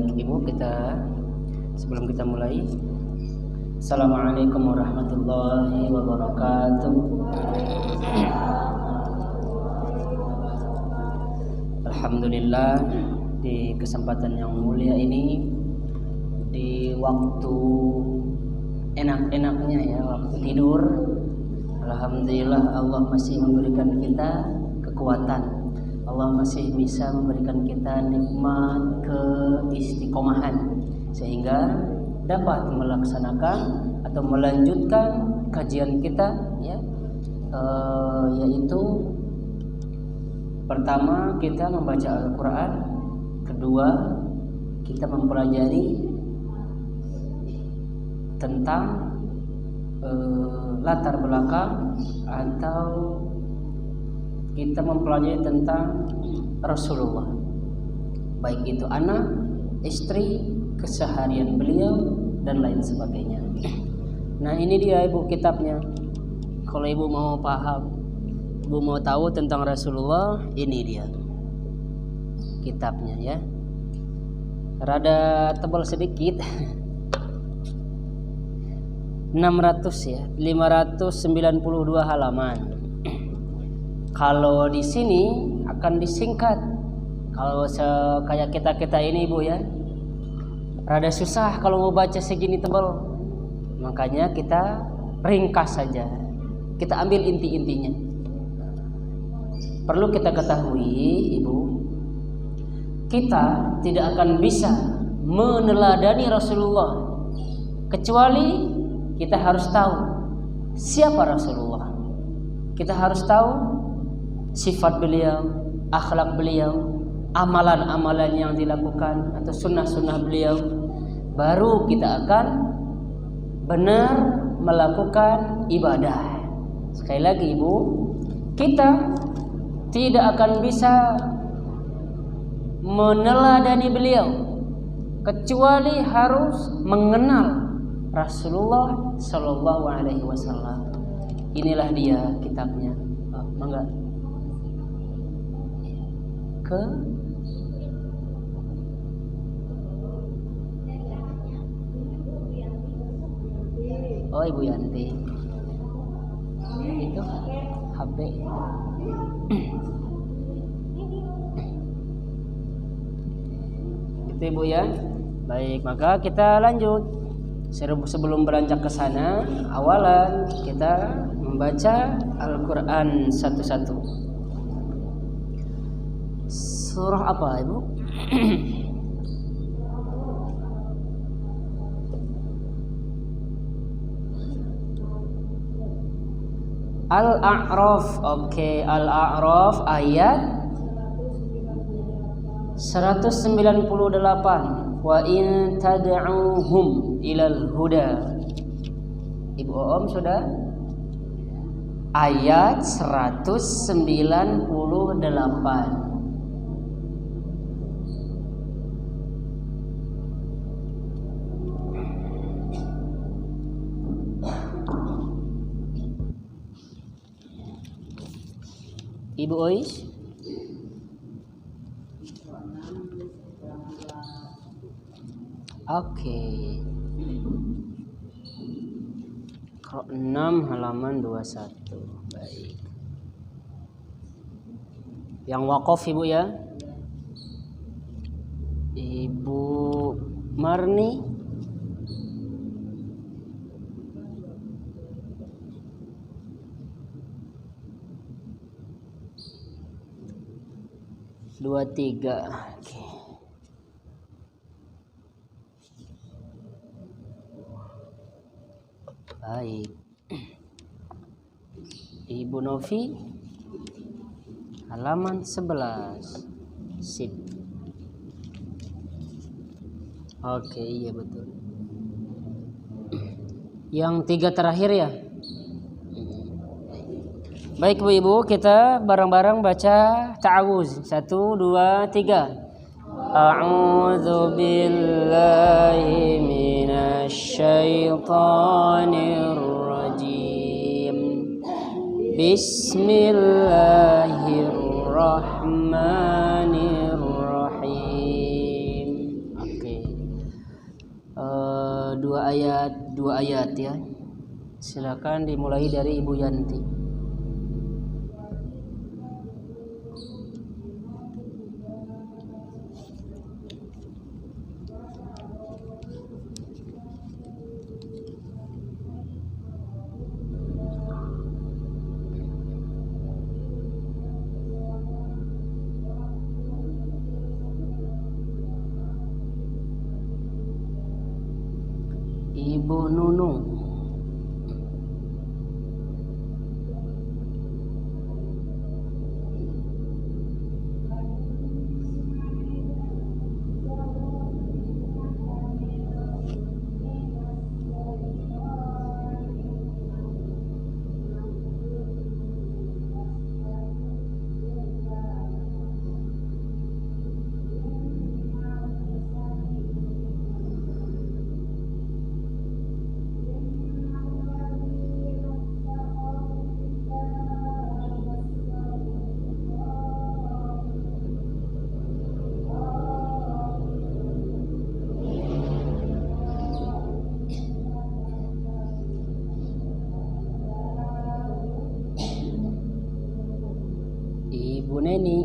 Baik Ibu, sebelum kita mulai, Assalamualaikum warahmatullahi wabarakatuh. Alhamdulillah, di kesempatan yang mulia ini, di waktu enak-enaknya ya, waktu tidur, alhamdulillah Allah masih memberikan kita kekuatan. Allah masih bisa memberikan kita nikmat keistiqomahan sehingga dapat melaksanakan atau melanjutkan kajian kita ya, yaitu pertama kita membaca Al-Quran, kedua kita mempelajari tentang latar belakang atau kita mempelajari tentang Rasulullah, baik itu anak, istri, keseharian beliau dan lain sebagainya. Nah ini dia Ibu kitabnya. Kalau Ibu mau paham, Ibu mau tahu tentang Rasulullah, ini dia kitabnya ya. Rada tebal sedikit. 600 ya, 592 halaman. Kalau di sini akan disingkat. Kalau kayak kita ini Ibu ya, rada susah kalau mau baca segini tebal. Makanya kita ringkas saja. Kita ambil inti-intinya. Perlu kita ketahui Ibu, kita tidak akan bisa meneladani Rasulullah kecuali kita harus tahu siapa Rasulullah. Kita harus tahu sifat beliau, akhlak beliau, amalan-amalan yang dilakukan atau sunnah-sunnah beliau. Baru kita akan benar melakukan ibadah. Sekali lagi Ibu, kita tidak akan bisa meneladani beliau kecuali harus mengenal Rasulullah Shallallahu Alaihi Wasallam. Inilah dia kitabnya. Mangga ke Ibu Yanti itu HP. Itu Ibu ya. Baik, maka kita lanjut. Sebelum beranjak ke sana, awalan kita membaca Al-Quran satu-satu. Surah apa Ibu? Al-A'raf. Oke, Al-A'raf ayat 198. Wa in tad'uhum ilal huda. Ibu Om sudah? Ayat 198. Ibu Ois. Oke. Kalau 6 halaman 21. Baik. Yang wakaf Ibu ya. Ibu Marni. Dua tiga. Oke. Baik. Ibu Novi halaman 11. Sip. Oke, iya betul. Yang 3 terakhir ya. Baik Bu Ibu, kita bareng-bareng baca ta'awuz. 1, 2, 3. A'udzu billahi minasy syaithanir rajim. Bismillahirrahmanirrahim. Oke. dua ayat ya. Silakan dimulai dari Ibu Yanti. Ibu Nunung. Ibu Neni.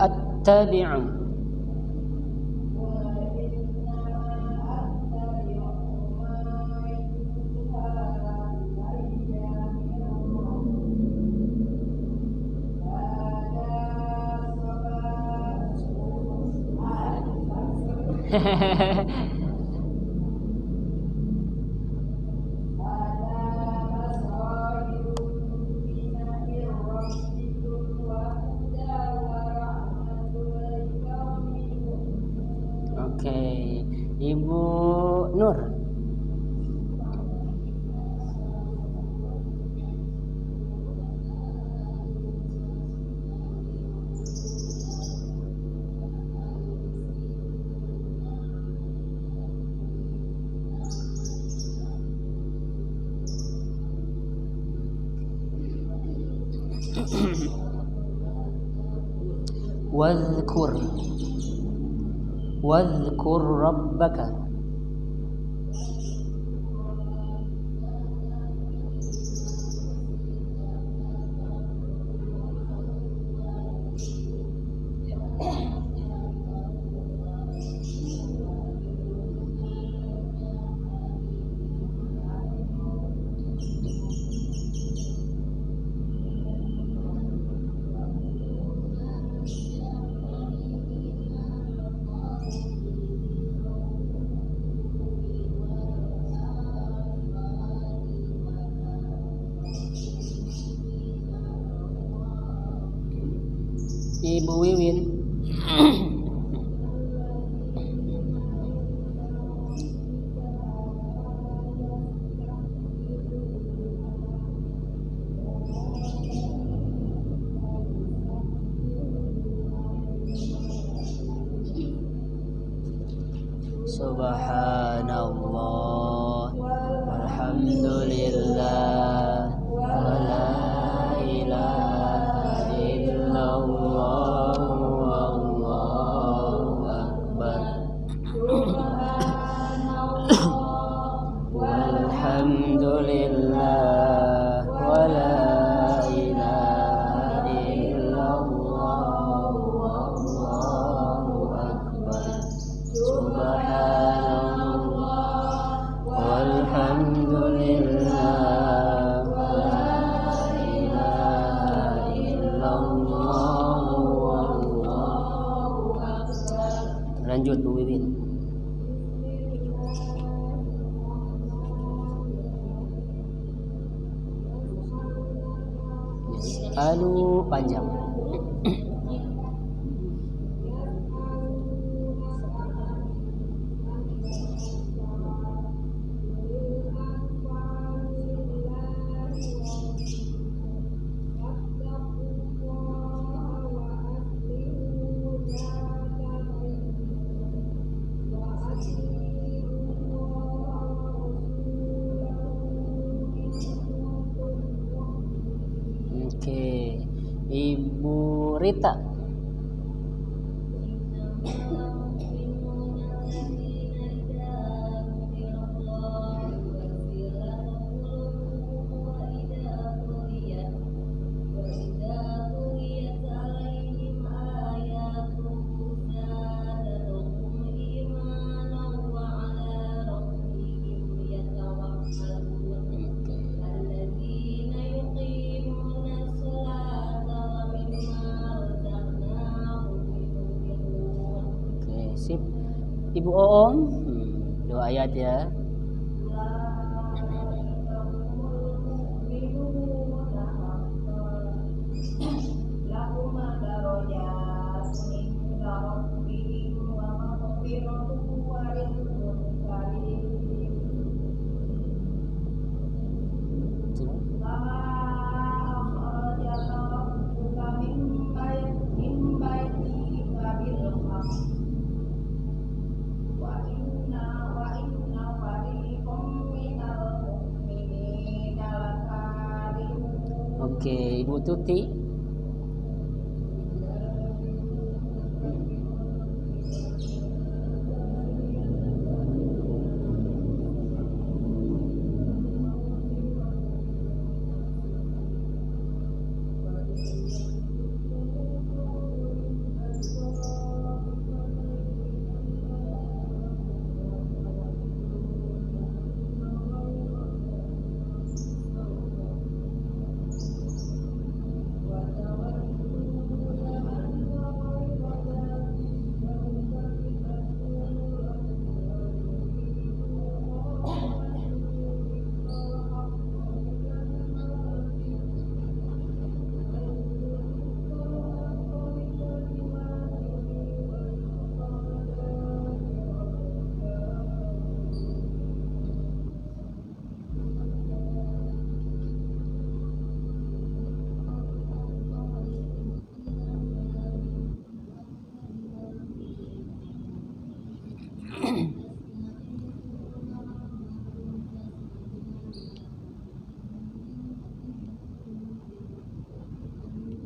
Attabi'u. Oke, Ibu Nur. Wadhkur rabbaka. Ibu Wiwin. Subhanallah walhamdulillah wala ilaha illallah wallahu akbar walhamdulillah wala ilaha illallah wallahu akbar subhanallah walhamdulillah wala ilaha illallah wallahu akbar. Lanjut Bu Wiwin. Panjang. cerita. Sip. Ibu Oom, 2 ayat ya. Oke, Ibu Tuti.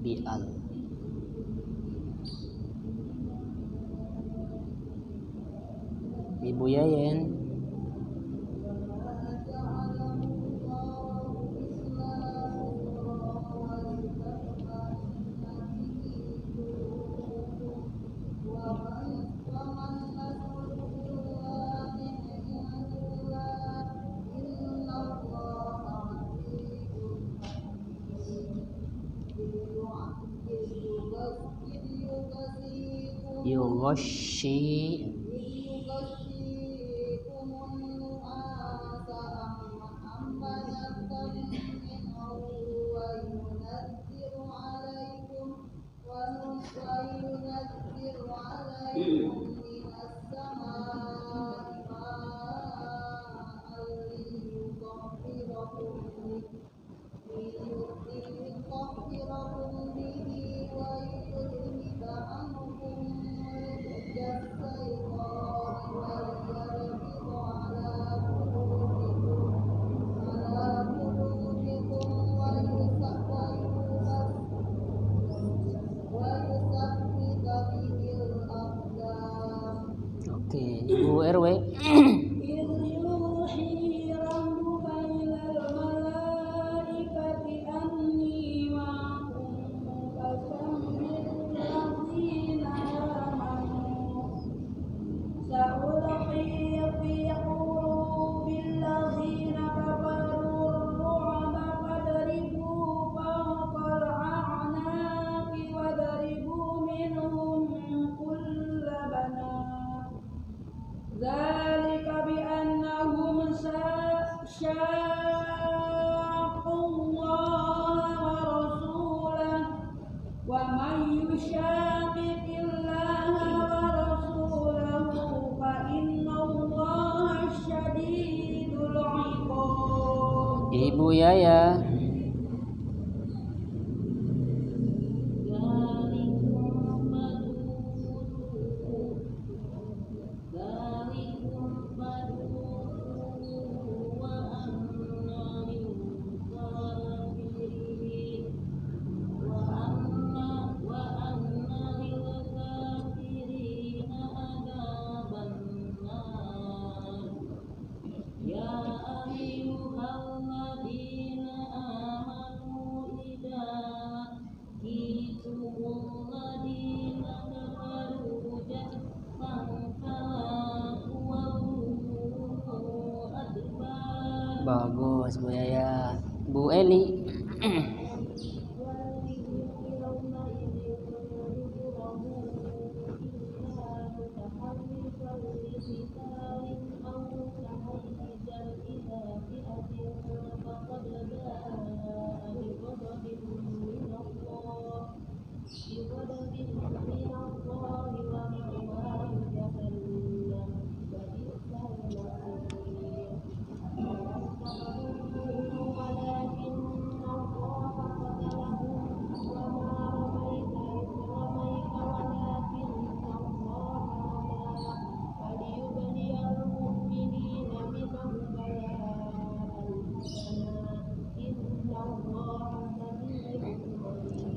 Bi'al. Ibu Yayen. Yughashshi Ibu RW. Ibu Yaya. Bagus Bu Yaya. Bu Eli.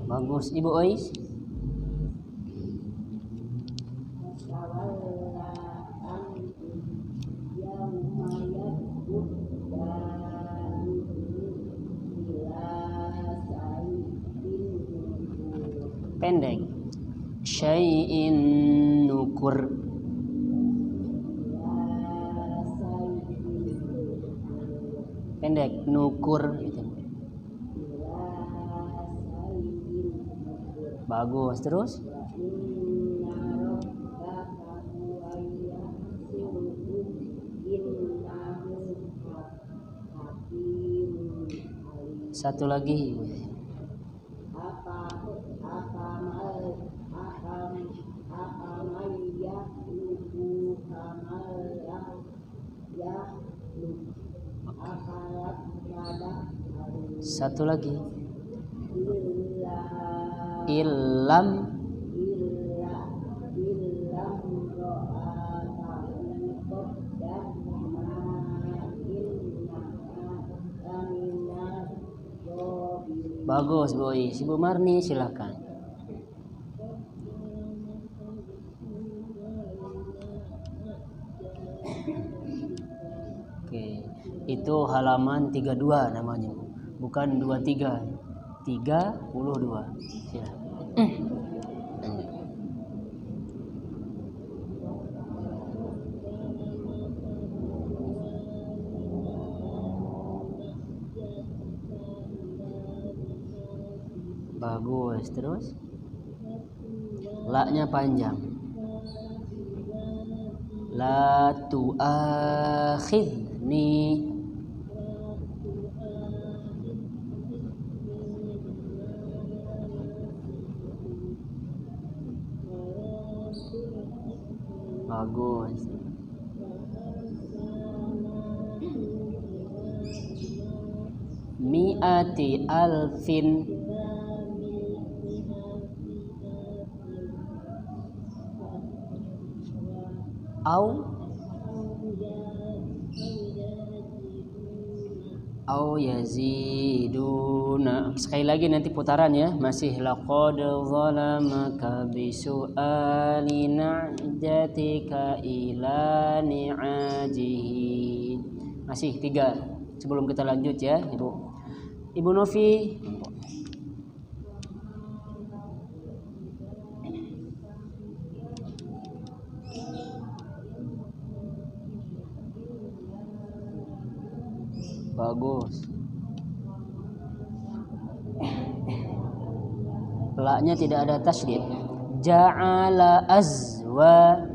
Bagus Ibu Ois. Pendek. Syai'in nukur. Pendek nukur gitu. Bagus, terus satu lagi. Satu lagi. Illam bagus Bu Ois. Ibu Marni silakan. Oke, itu halaman 32 namanya, bukan 23. 32. Silakan. Bagus, terus la-nya panjang. La tu'akhidni. Bagus. Mi'ati alfin. Au yaziduna. Sekali lagi nanti putaran ya. Masih laqad zalamaka bisu'ali na'jatika ila ni'ajihi. Masih 3 sebelum kita lanjut ya Ibu Novi. Bagus. La-nya tidak ada tasydid. Ja'ala azwa.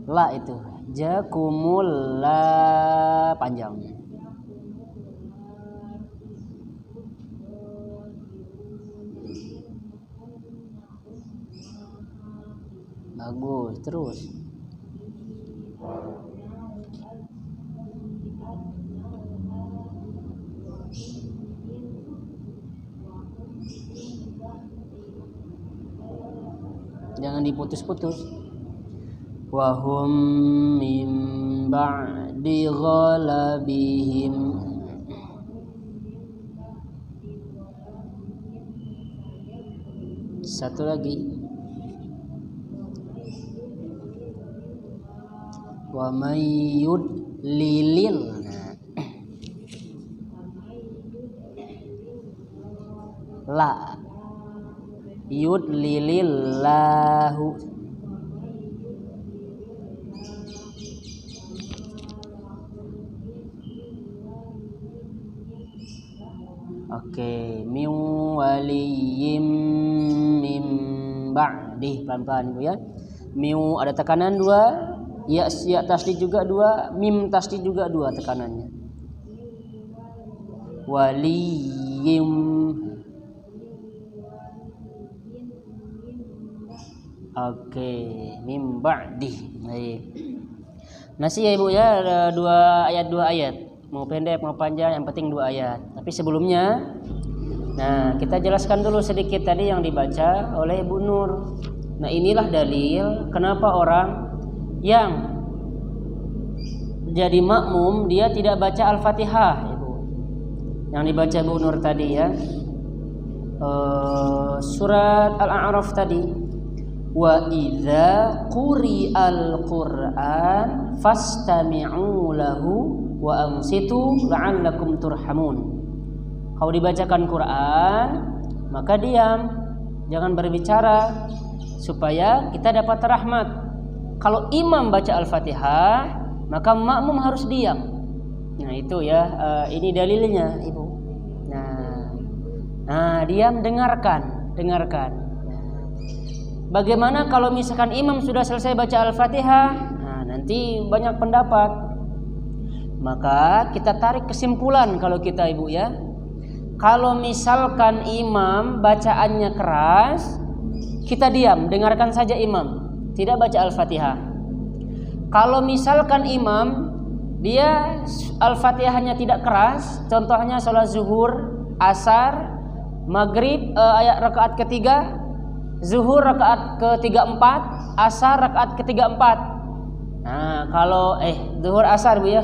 La itu jakumul la panjang. Bagus, terus jangan diputus-putus. Wahum min ba'di ghalabihim. Satu lagi. Wa may yudlilil. La Yudlilillahu. Oke, min waliyim mim ba'di, pelan-pelan Ibu ya. Miu ada tekanan 2, ya tasdid juga 2, mim tasdid juga 2 tekanannya. Waliyim. Oke, mim ba'di. Baik. Nasi ya Ibu ya, ada 2 ayat. Mau pendek mau panjang yang penting 2 ayat. Tapi sebelumnya, nah kita jelaskan dulu sedikit tadi yang dibaca oleh Ibu Nur. Nah inilah dalil kenapa orang yang jadi makmum dia tidak baca Al-Fatihah, Ibu. Yang dibaca Ibu Nur tadi ya, surat Al-A'raf tadi. Wa idza quri'al Qur'an fastami'u lahu wa ansitu la'allakum turhamun. Kalau dibacakan Quran maka diam, jangan berbicara supaya kita dapat rahmat. Kalau imam baca Al-Fatihah maka makmum harus diam. Nah itu ya, ini dalilnya Ibu. Nah diam, dengarkan. Bagaimana kalau misalkan imam sudah selesai baca Al-Fatihah? Nah, nanti banyak pendapat. Maka kita tarik kesimpulan kalau kita Ibu ya. Kalau misalkan imam bacaannya keras, kita diam, dengarkan saja imam, tidak baca Al-Fatihah. Kalau misalkan imam dia Al-Fatihahnya tidak keras, contohnya sholat zuhur, asar, maghrib ayat rakaat ketiga, zuhur rakaat ke-34, asar rakaat ke-34. Nah, kalau zuhur asar Bu ya,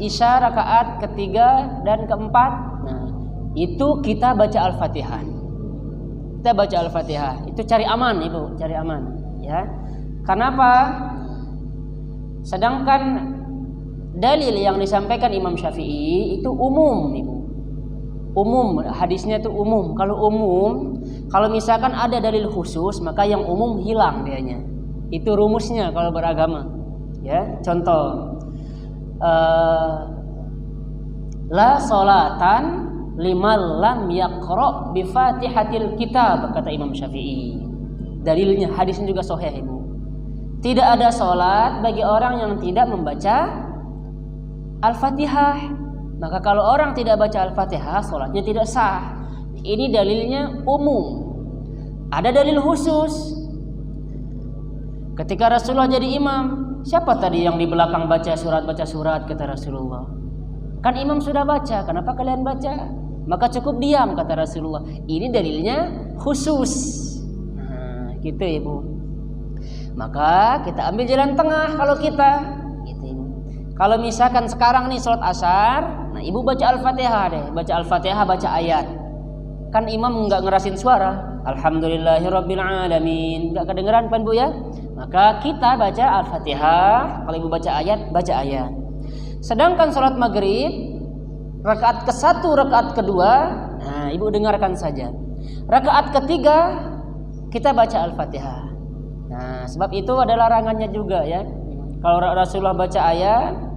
Isya rakaat ketiga dan keempat. Nah, itu kita baca Al-Fatihah. Itu cari aman Ibu, cari aman ya. Kenapa? Sedangkan dalil yang disampaikan Imam Syafi'i itu umum Ibu. Umum, hadisnya itu umum. Kalau misalkan ada dalil khusus, maka yang umum hilang dianya. Itu rumusnya kalau beragama. Ya, contoh la sholatan liman lam yaqra bi Fatihatil Kitab, kata Imam Syafi'i. Dalilnya hadisnya juga sahih Ibu. Tidak ada sholat bagi orang yang tidak membaca Al-Fatihah. Maka kalau orang tidak baca Al-Fatihah, sholatnya tidak sah. Ini dalilnya umum. Ada dalil khusus. Ketika Rasulullah jadi imam, siapa tadi yang di belakang baca surat kata Rasulullah? Kan imam sudah baca, kenapa kalian baca? Maka cukup diam, kata Rasulullah. Ini dalilnya khusus. Nah, gitu Ibu. Maka kita ambil jalan tengah kalau kita. Kalau misalkan sekarang nih sholat asar, nah Ibu baca Al-Fatihah deh, baca ayat. Kan imam nggak ngerasin suara, Alhamdulillahirabbil alamin, nggak kedengeran kan Bu ya? Maka kita baca Al-Fatihah. Kalau Ibu baca ayat. Sedangkan sholat maghrib, rakaat ke-1, rakaat kedua, nah Ibu dengarkan saja. Rakaat ketiga kita baca Al-Fatihah. Nah sebab itu ada larangannya juga ya. Kalau Rasulullah baca ayat,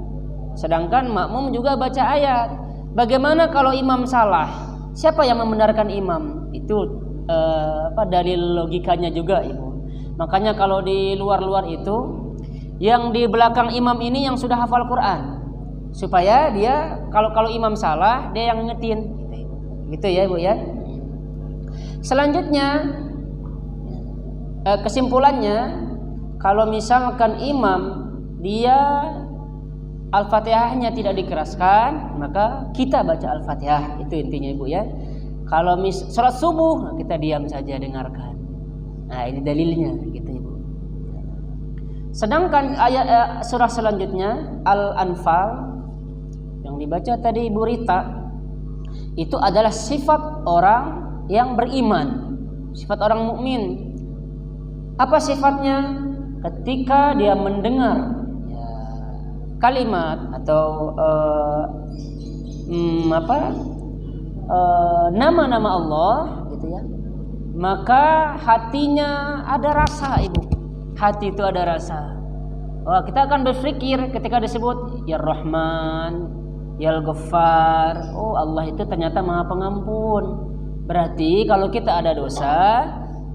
sedangkan makmum juga baca ayat. Bagaimana kalau imam salah? Siapa yang membenarkan imam? Itu dalil logikanya juga Ibu. Makanya kalau di luar itu, yang di belakang imam ini yang sudah hafal Quran, supaya dia kalau imam salah dia yang ngingetin. Gitu ya Ibu ya. Selanjutnya kesimpulannya, kalau misalkan imam dia Al-Fatihahnya tidak dikeraskan, maka kita baca Al-Fatihah. Itu intinya Ibu ya. Kalau sholat subuh, kita diam saja, dengarkan. Nah ini dalilnya gitu Ibu. Sedangkan ayat surah selanjutnya Al-Anfal yang dibaca tadi Ibu Rita, itu adalah sifat orang yang beriman, sifat orang mukmin. Apa sifatnya? Ketika dia mendengar kalimat atau nama-nama Allah gitu ya, maka hatinya ada rasa, Ibu. Hati itu ada rasa. Oh, kita akan berpikir ketika disebut Ya Rahman, Ya Al-Ghaffar, oh Allah itu ternyata Maha Pengampun. Berarti kalau kita ada dosa,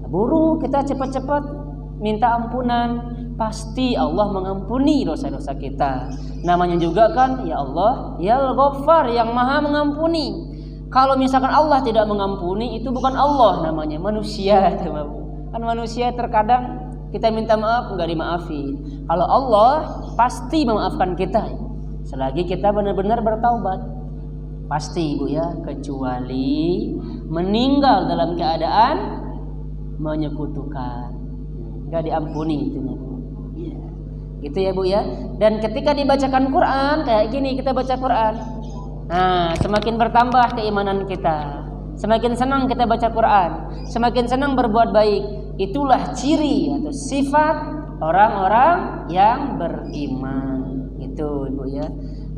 buru kita cepat-cepat minta ampunan, pasti Allah mengampuni dosa-dosa kita. Namanya juga kan Ya Allah, Ya Al-Ghaffar, yang Maha Mengampuni. Kalau misalkan Allah tidak mengampuni, itu bukan Allah namanya, manusia. Kan manusia terkadang kita minta maaf enggak dimaafin. Kalau Allah pasti memaafkan kita selagi kita benar-benar bertaubat. Pasti, Ibu ya, kecuali meninggal dalam keadaan menyekutukan, enggak diampuni itu, Bu. Gitu ya, Bu ya. Dan ketika dibacakan Quran kayak gini, kita baca Quran, nah, semakin bertambah keimanan kita, semakin senang kita baca Quran, semakin senang berbuat baik. Itulah ciri atau sifat orang-orang yang beriman. Itu, Ibu ya.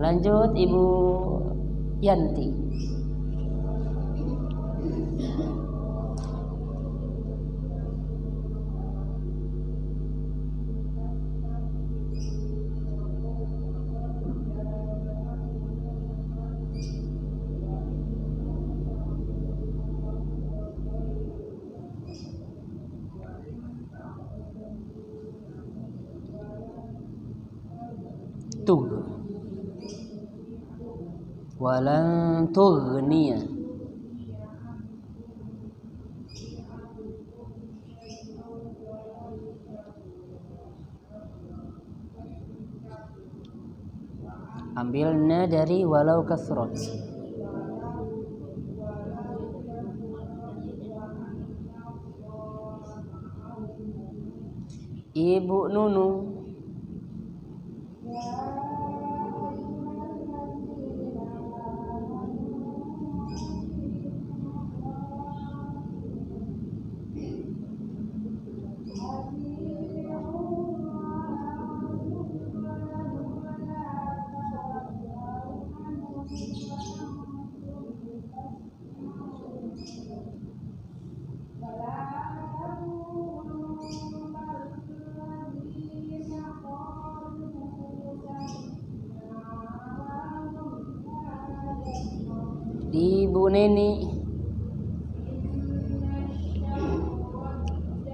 Lanjut, Ibu Yanti. Walan tughniya ambilnya dari walau kasrat. Ibu Nunu. Ibu Neni.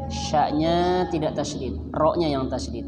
Syaknya tidak tasydid, roknya yang tasydid.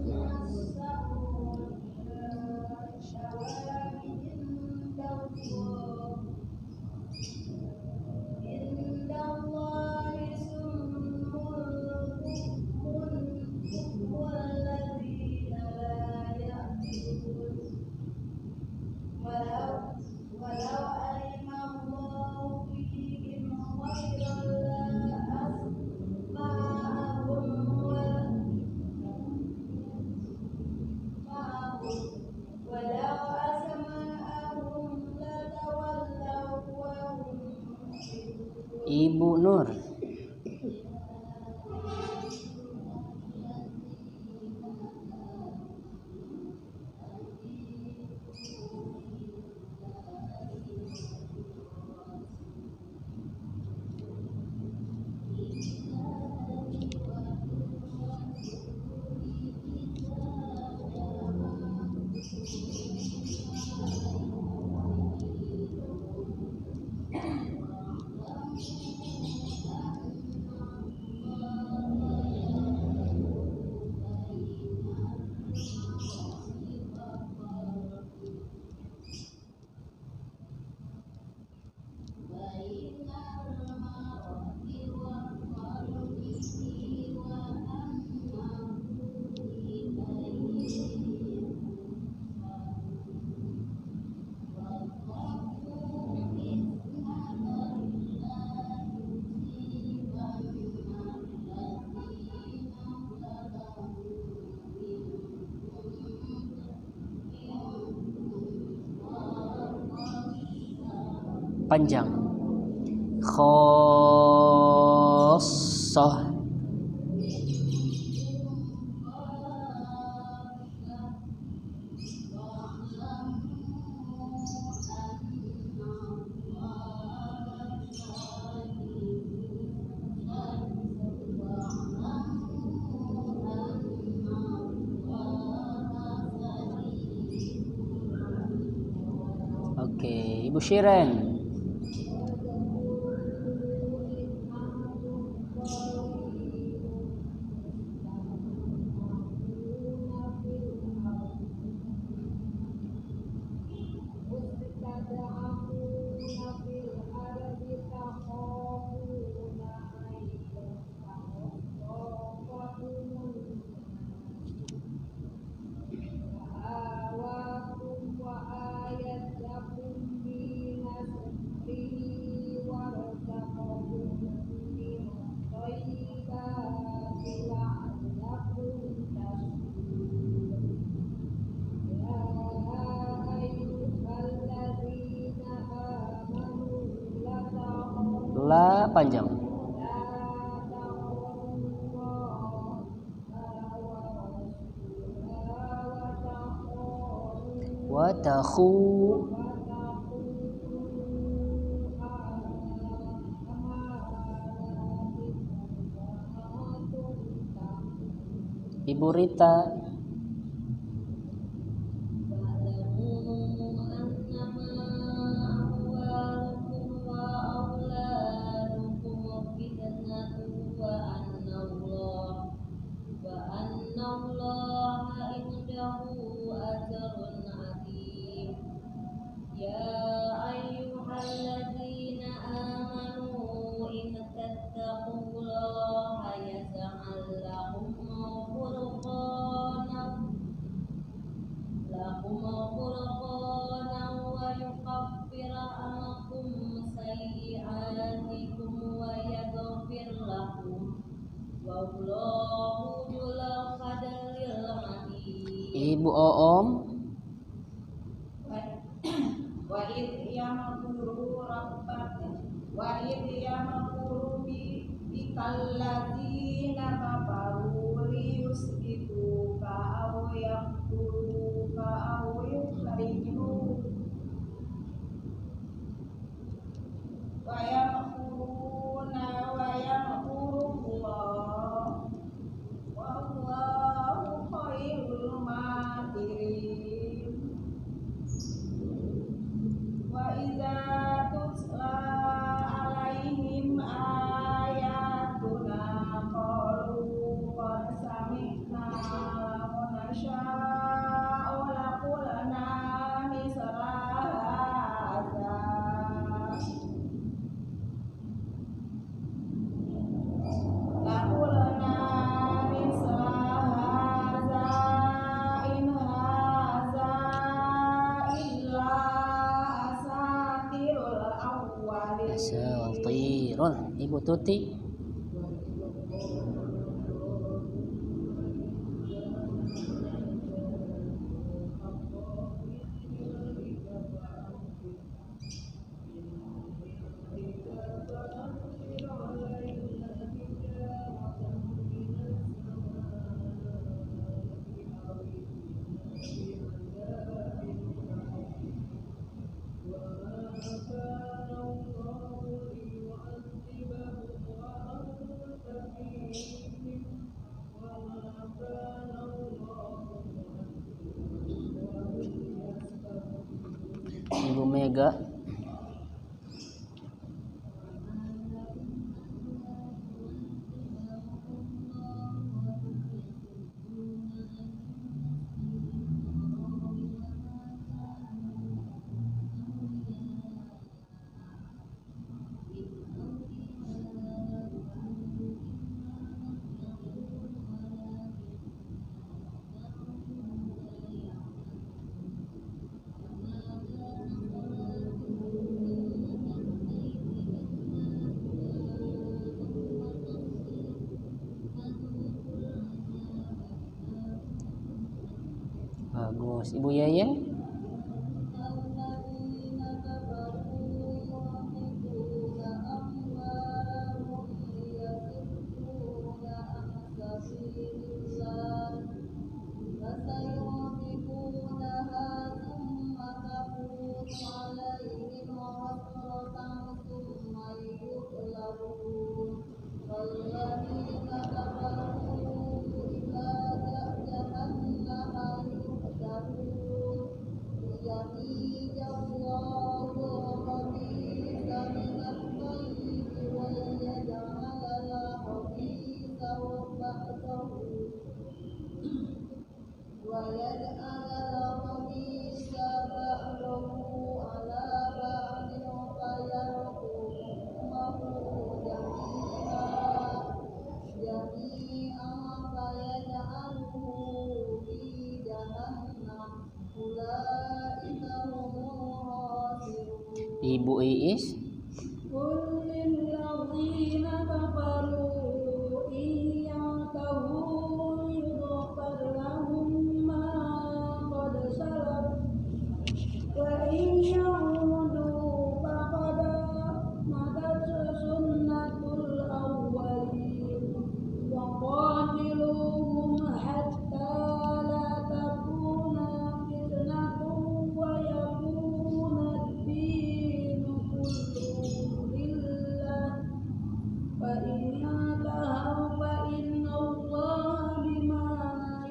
Ibu Nur. Panjang. Khosoh. Ibu Shiren. La panjang. Wa takhu. Ibu Rita. Ibu Oom. Wa idh yamkuru rabbaka wa idh yamkuru bikal ladzina kafaru liyusbituka aw yaqtuluka aw yukhrijuka wa yamkuruna wa yamkurullah wallahu khairul makirin. Wa idza tutla alaihim ayatuna qalu qad sami'na wa nasha'u laqulna misla hadza laqulna misla hadza in hadza illa Asatirun. Ibu Tuti. Ibu Mega. Bagus. Ibu Yayen. Ibu Iis. قل للذين كفروا إن ينتهوا يغفر لهم ما قد سلف وإن يعودوا فقد مضت سنة الأولين وقاتلوهم حتى لا تكون فتنة ويكون الدين كله لله فإن انتهوا فإن الله بما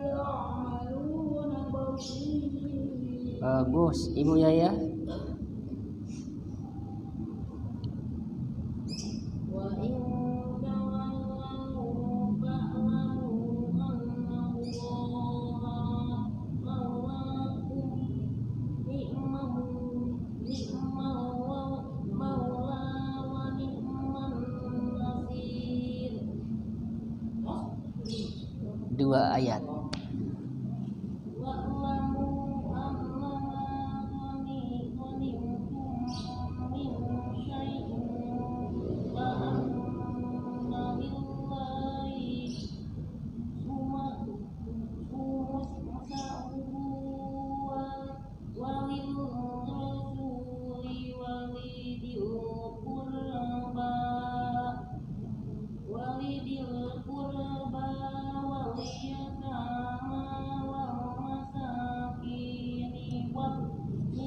يعملون بصير. Bagus, Ibu Yaya. وإن تولوا فاعلموا أن الله مولاكم نعم المولى ونعم النصير. 2 ayat. واعلموا أنما غنمتم من شيء فأن لله خمسه وللرسول ولذي القربى واليتامى والمساكين وابن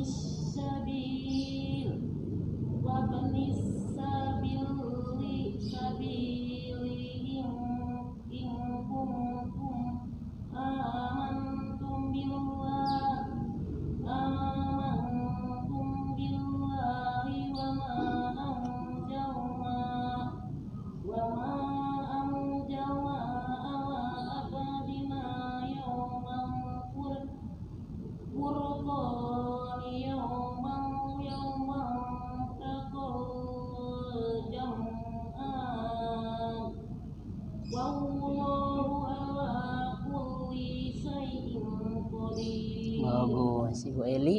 السبيل إن كنتم آمنتم بالله وما أنزلنا على عبادنا يوم الفرقان يوم التقى الجمعان والله على كل شيء قدير. Bagus, Ibu Eli.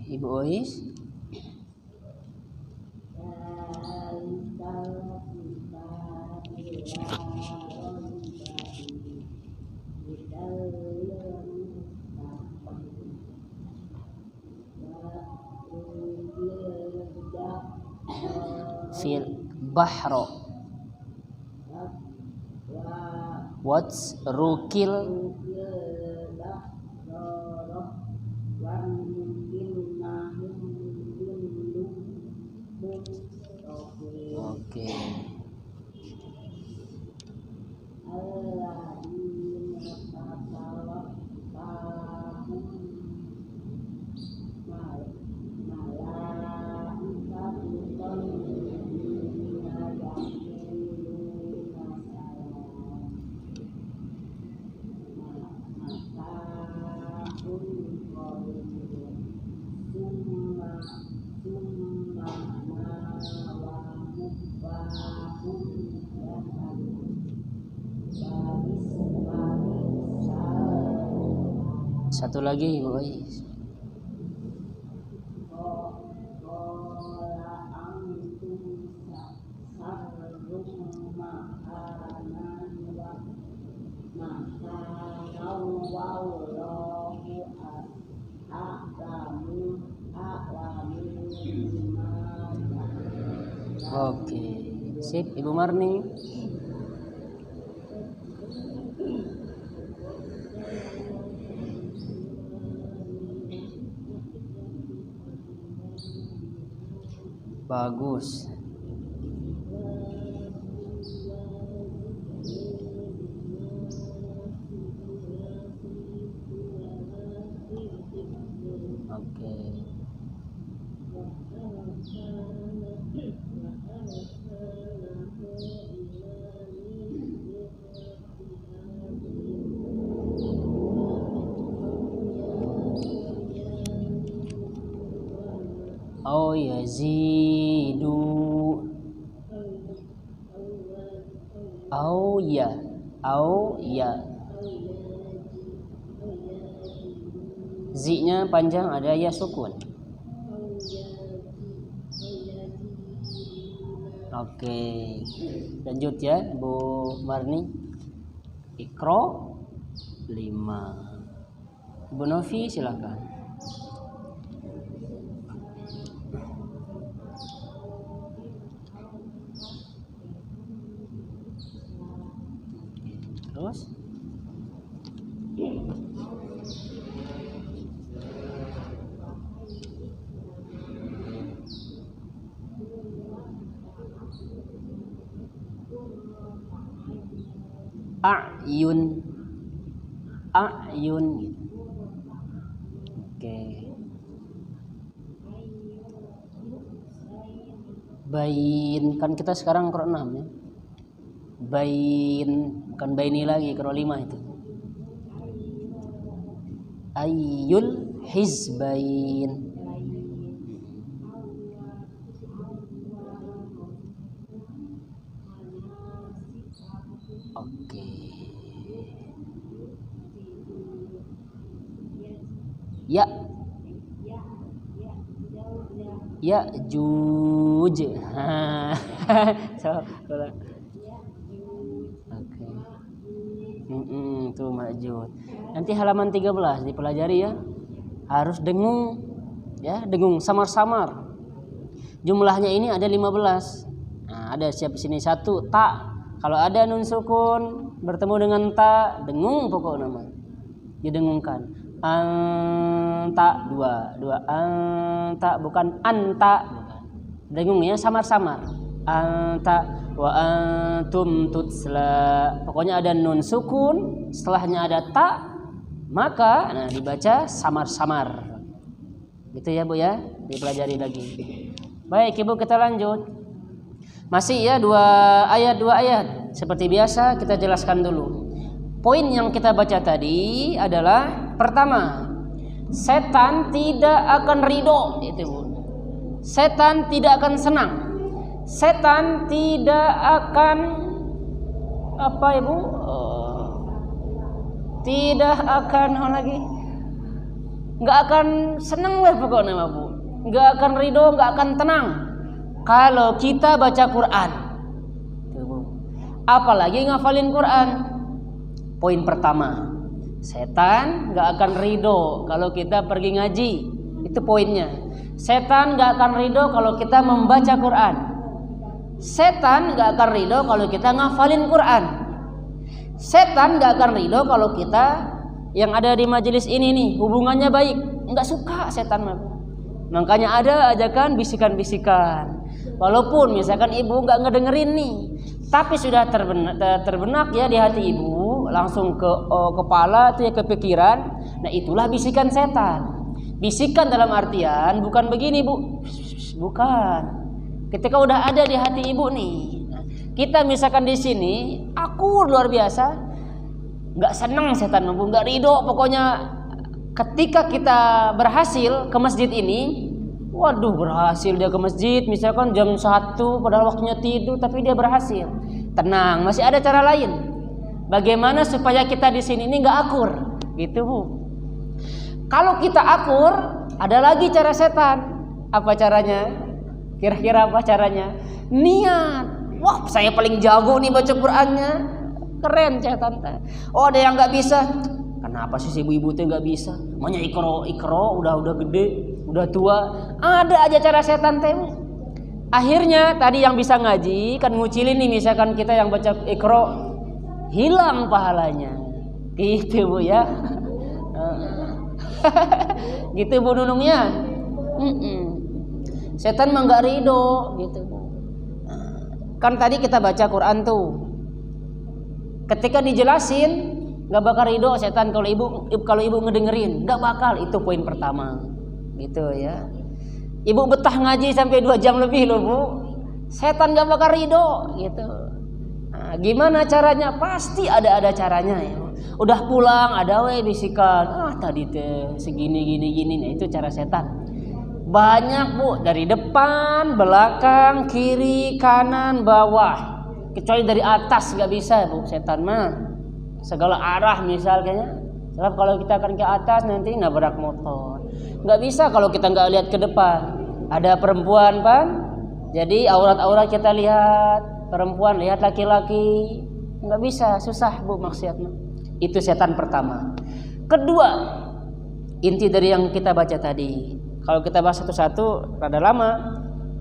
Ibu Ois. Fil bahro. What's rukil? Oke. Satu lagi, Ibu Ois. Oke, sip, Ibu Marni. Bagus. Oke. Au yazidu. Au ya. Zi-nya panjang, ada ya sukun. Oke. Lanjut ya, Bu Marni. Iqra 5. Bu Novi silakan. Terus a'yun gitu. Oke. Bain, kan kita sekarang Qur'an 6 ya. Bain, bukan baini lagi, Qur'an 5 itu. Ayyul hizbain. Oke. Ya. Ya juj. So, ulang. Oke. Tuh majud. Nanti halaman 13 dipelajari ya. Harus dengung ya, dengung samar-samar. Jumlahnya ini ada 15. Nah, ada siap sini 1 ta. Kalau ada nun sukun bertemu dengan ta, dengung pokok nama. Didengungkan. Anta 2 anta, bukan anta, bukan. Dengungnya samar-samar. Anta wa antum tutsla. Pokoknya ada nun sukun, setelahnya ada ta, maka nah dibaca samar-samar. Gitu ya Bu ya, dipelajari lagi. Baik Ibu, kita lanjut. Masih ya 2 ayat. Seperti biasa kita jelaskan dulu. Poin yang kita baca tadi adalah pertama, setan tidak akan ridho, itu Bu. Setan tidak akan senang. Setan tidak akan apa Ibu? Tidak akan nggak akan senang lah pokoknya Bu. Nggak akan ridho, nggak akan tenang kalau kita baca Quran. Apalagi ngafalin Quran. Poin pertama, setan gak akan ridho kalau kita pergi ngaji. Itu poinnya. Setan gak akan ridho kalau kita membaca Quran. Setan gak akan ridho kalau kita ngafalin Quran. Setan gak akan ridho kalau kita yang ada di majelis ini nih hubungannya baik. Gak suka setan. Makanya ada ajakan bisikan-bisikan. Walaupun misalkan ibu gak ngedengerin nih, tapi sudah terbenak ya di hati ibu, langsung ke kepala itu ya, ke pikiran. Nah itulah bisikan setan. Bisikan dalam artian bukan begini Bu, bukan. Ketika udah ada di hati ibu nih, nah, kita misalkan di sini aku luar biasa, nggak seneng setan Bu, nggak ridho pokoknya. Ketika kita berhasil ke masjid ini, waduh berhasil dia ke masjid, misalkan jam 1 padahal waktunya tidur, tapi dia berhasil. Tenang, masih ada cara lain. Bagaimana supaya kita di sini ini nggak akur, gitu Bu. Kalau kita akur, ada lagi cara setan. Apa caranya? Kira-kira apa caranya? Niat. Wah, saya paling jago nih baca Qur'annya. Keren setan. Oh, ada yang nggak bisa. Kenapa sih ibu-ibu tuh nggak bisa? Maunya ikro, udah gede, udah tua. Ada aja cara setan teh. Akhirnya tadi yang bisa ngaji kan ngucilin nih, misalkan kita yang baca ikro, hilang pahalanya. Gitu Bu ya. Gitu Bu Nunungnya. Setan mah nggak ridho gitu. Kan tadi kita baca Quran tuh, ketika dijelasin nggak bakal ridho setan kalau ibu ngedengerin, nggak bakal. Itu poin pertama gitu ya. Ibu betah ngaji sampai 2 jam lebih loh Bu, setan nggak bakal ridho gitu. Nah, gimana caranya? Pasti ada caranya ya. Udah pulang ada bisikan, tadi teh segini gini. Nah itu cara setan. Banyak Bu, dari depan, belakang, kiri, kanan, bawah. Kecuali dari atas nggak bisa Bu, setan mah segala arah misalnya. Sebab kalau kita akan ke atas nanti nabrak motor. Nggak bisa kalau kita nggak lihat ke depan. Ada perempuan kan, jadi aurat kita lihat, perempuan lihat laki-laki, nggak bisa, susah Bu maksiatnya. Itu setan pertama. Kedua, inti dari yang kita baca tadi. Kalau kita bahas satu-satu rada lama,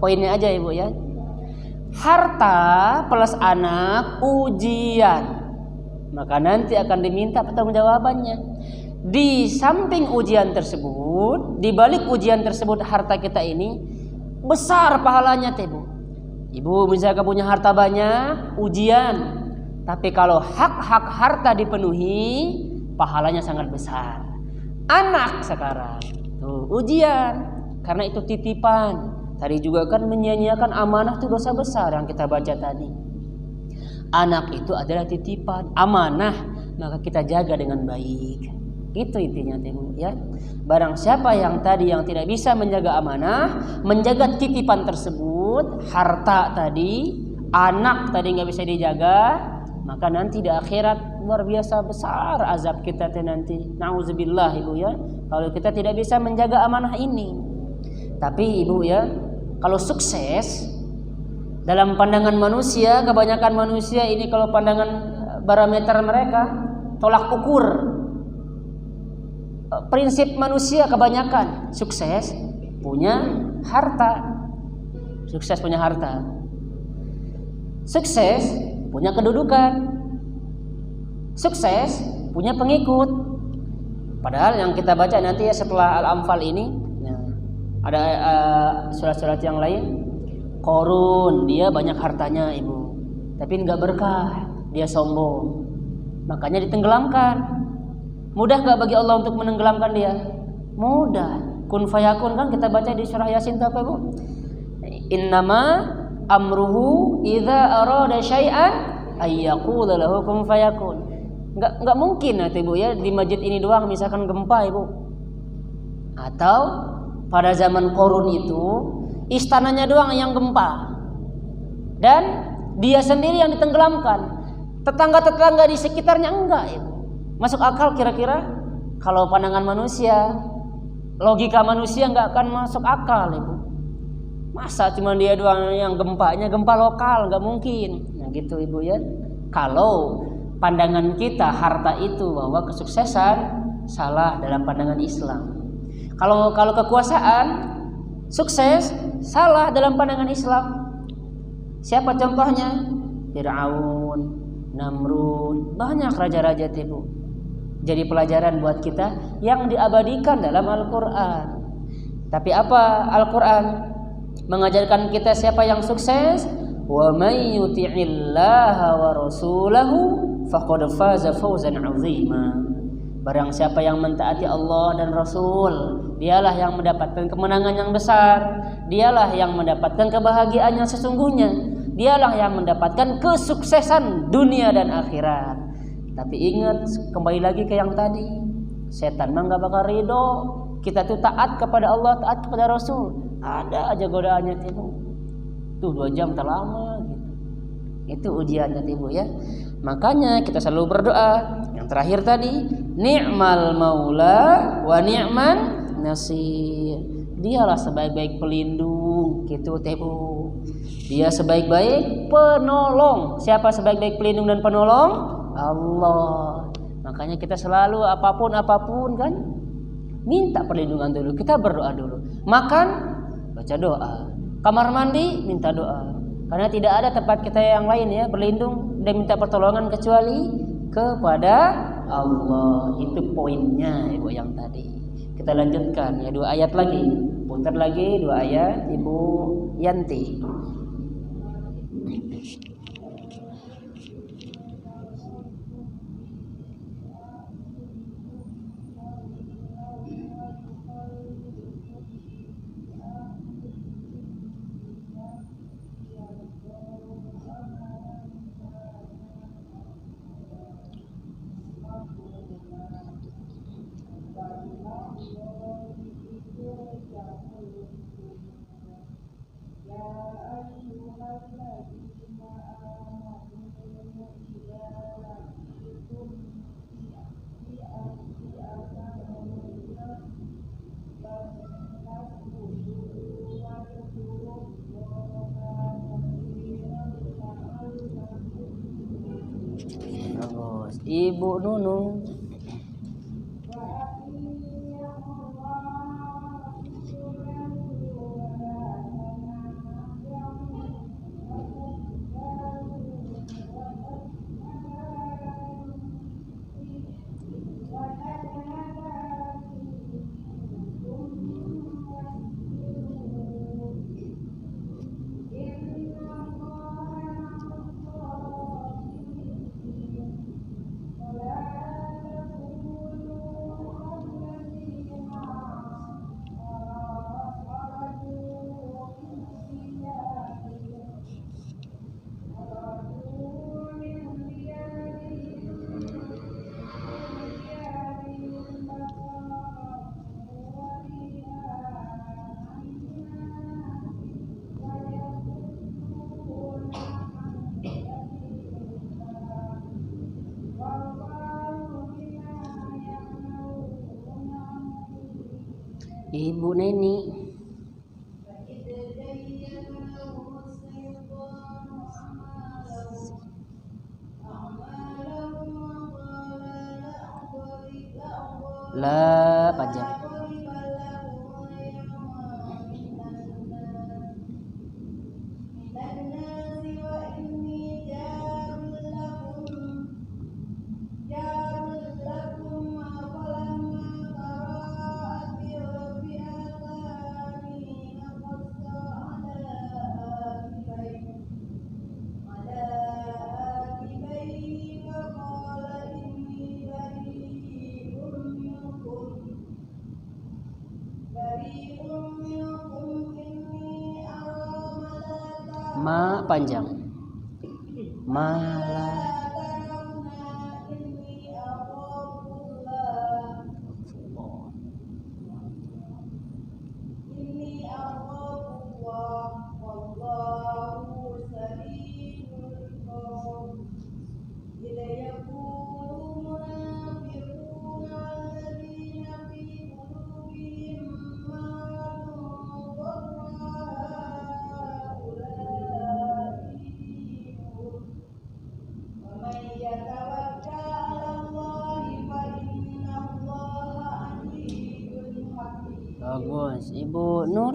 poinnya aja Ibu ya. Harta plus anak ujian, maka nanti akan diminta pertanggungjawabannya. Di samping ujian tersebut, di balik ujian tersebut harta kita ini besar pahalanya Bu. Ibu misalnya punya harta banyak, ujian. Tapi kalau hak-hak harta dipenuhi, pahalanya sangat besar. Anak sekarang tuh ujian, karena itu titipan. Tadi juga kan menyia-nyiakan amanah itu dosa besar yang kita baca tadi. Anak itu adalah titipan, amanah, maka kita jaga dengan baik. Itu intinya ya. Barang siapa yang tadi yang tidak bisa menjaga amanah, menjaga titipan tersebut, harta tadi, anak tadi nggak bisa dijaga, maka nanti di akhirat luar biasa besar azab kita nanti. Nauzubillah Ibu ya. Kalau kita tidak bisa menjaga amanah ini. Tapi Ibu ya, kalau sukses dalam pandangan manusia, kebanyakan manusia ini kalau pandangan barometer mereka, tolak ukur prinsip manusia kebanyakan sukses punya harta. Sukses punya harta. Sukses punya kedudukan. Sukses punya pengikut. Padahal yang kita baca nanti ya setelah Al-Anfal ini ya, ada surat-surat yang lain. Korun dia banyak hartanya Ibu, tapi nggak berkah, dia sombong, makanya ditenggelamkan. Mudah nggak bagi Allah untuk menenggelamkan dia? Mudah. Kun fayakun kan kita baca di surah Yasin apa Bu? Innama amruhu idza arada syai'an ayyaqula lahu kun fayakun. Nggak mungkin nanti Bu ya di masjid ini doang misalkan gempa Ibu. Atau pada zaman Korun itu istananya doang yang gempa. Dan dia sendiri yang ditenggelamkan. Tetangga-tetangga di sekitarnya enggak Ibu. Masuk akal kira-kira? Kalau pandangan manusia, logika manusia nggak akan masuk akal Ibu. Masa cuma dia doang yang gempanya, gempa lokal, nggak mungkin. Nah gitu Ibu ya. Kalau pandangan kita harta itu bahwa kesuksesan, salah dalam pandangan Islam. Kalau kekuasaan, sukses, salah dalam pandangan Islam. Siapa contohnya? Fir'aun, Namrud, banyak raja-raja Ibu. Jadi pelajaran buat kita yang diabadikan dalam Al-Quran. Tapi apa Al-Quran mengajarkan kita siapa yang sukses? Wa may yuti'illaha wa rasulahu faqad faza fawzan 'azima. Barang siapa yang mentaati Allah dan Rasul, dialah yang mendapatkan kemenangan yang besar. Dialah yang mendapatkan kebahagiaan yang sesungguhnya. Dialah yang mendapatkan kesuksesan dunia dan akhirat. Tapi ingat, kembali lagi ke yang tadi, setan mah nggak bakal ridho. Kita tuh taat kepada Allah, taat kepada Rasul. Ada aja godaannya Ibu. Tuh 2 jam terlama gitu. Itu ujiannya Ibu ya. Makanya kita selalu berdoa. Yang terakhir tadi, ni'mal maula wa ni'man nasir. Dialah sebaik-baik pelindung gitu Ibu. Dia sebaik-baik penolong. Siapa sebaik-baik pelindung dan penolong? Allah. Makanya kita selalu apapun kan minta perlindungan dulu. Kita berdoa dulu. Makan, baca doa. Kamar mandi, minta doa. Karena tidak ada tempat kita yang lain ya berlindung dan minta pertolongan kecuali kepada Allah. Itu poinnya Ibu yang tadi. Kita lanjutkan ya, 2 ayat lagi. Putar lagi 2 ayat Ibu Yanti. Bagus. Ibu Nunung. Ibu Neni. La panjang. Ma panjang. Malah. Bagus. Ibu Nur.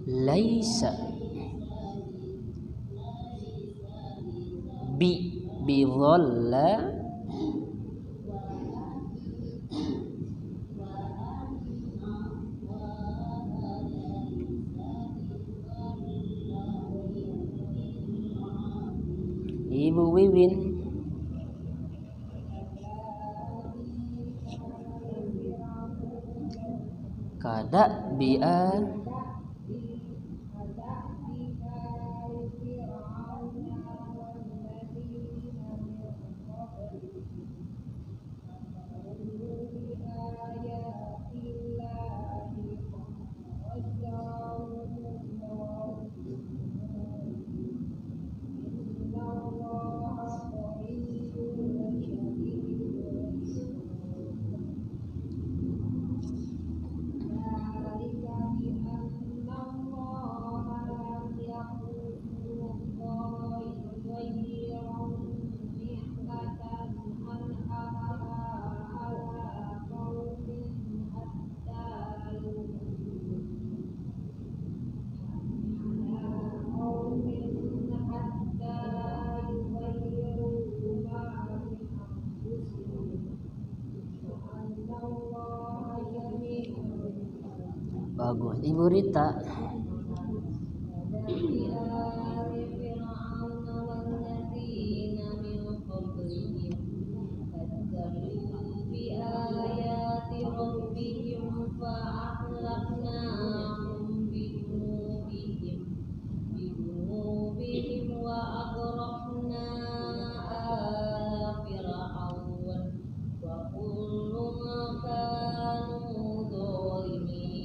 Laisa. Bi dhalla. Ibu Wiwin. Kada bi'a. Bagus. Ibu Rita.